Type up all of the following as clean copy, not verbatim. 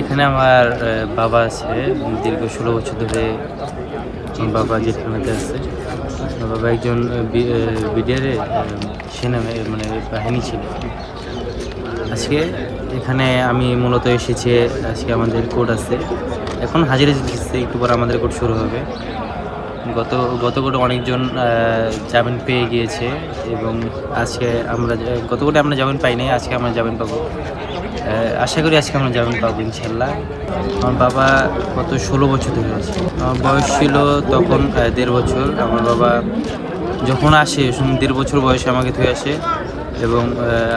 এখানে আমার বাবা আছে। দীর্ঘ 16 বছর ধরে আমার বাবা জেলখানাতে আছে। আমার বাবা একজন বিডিআরে সেনা মানে বাহিনী ছিল। আজকে এখানে আমি মূলত এসেছি। আজকে আমাদের কোর্ট আছে, এখন হাজিরা দিচ্ছে, একটু পর আমাদের কোর্ট শুরু হবে। গত কোর্টে অনেকজন জামিন পেয়ে গিয়েছে এবং আজকে গত কোর্টে আমরা জামিন পাই নাই, আজকে আমরা জামিন পাবো। আশা করি আজকে আমরা জামিন পাবো ইনশাল্লাহ। আমার বাবা গত 16 বছর ধরে আছে। আমার বয়স ছিল তখন 1.5 বছর। আমার বাবা যখন আসে 1.5 বছর বয়সে আমাকে ধুয়ে আসে এবং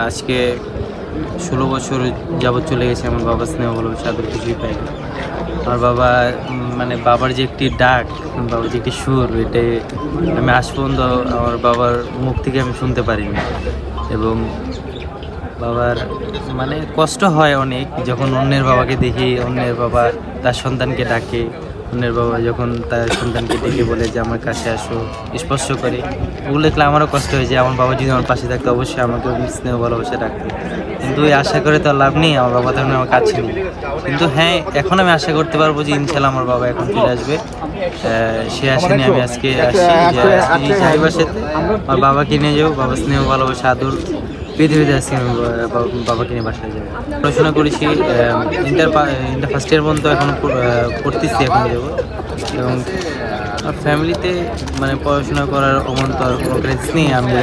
আজকে 16 বছর যাবৎ চলে গেছে। আমার বাবা স্নেহ ভালোবাসা আদর কিছুই পাই। আমার বাবা মানে বাবার যে একটি ডাক, বাবার যে একটি সুর, এটাই আমি আজ পর্যন্ত আমার বাবার মুখ থেকে আমি শুনতে পারিনি। এবং বাবার মানে কষ্ট হয় অনেক যখন অন্যের বাবাকে দেখি, অন্যের বাবা তার সন্তানকে ডাকে, অন্যের বাবা যখন তার সন্তানকে ডেকে বলে যে আমার কাছে আসো, স্পর্শ করে, ওগুলো দেখলে আমারও কষ্ট হয় যে আমার বাবা যদি আমার পাশে থাকতো অবশ্যই আমাকে স্নেহ ভালোবাসা ডাকতো। কিন্তু এই আশা করে তো লাভ নেই, আমার বাবা তখন আমার কাছে নেই। কিন্তু হ্যাঁ, এখন আমি আশা করতে পারবো যে ইনশাল্লাহ আমার বাবা এখন ফিরে আসবে। সে আসেনি, আমি আজকে আসি যে চাইবার সাথে আমার বাবাকে নিয়ে যাবো। বাবা স্নেহ ভালোবাসা আদর পৃথিবীতে আজকে আমি বাবাকে নিয়ে বাসায় যাবো। পড়াশোনা করেছি ইন্টার ফার্স্ট ইয়ার পর্যন্ত, এখন পড়তেছি, এখন যাবো। এবং ফ্যামিলিতে মানে পড়াশোনা করার অমন্ত আর কোনো ক্রেজ নেই। আমি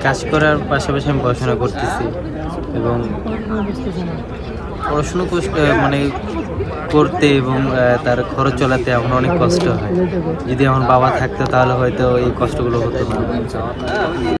কাজ করার পাশাপাশি আমি পড়াশোনা করতেছি এবং পড়াশুনো মানে করতে এবং তার খরচ চালাতে আমার অনেক কষ্ট হয়। যদি আমার বাবা থাকতো তাহলে হয়তো এই কষ্টগুলো হতো না।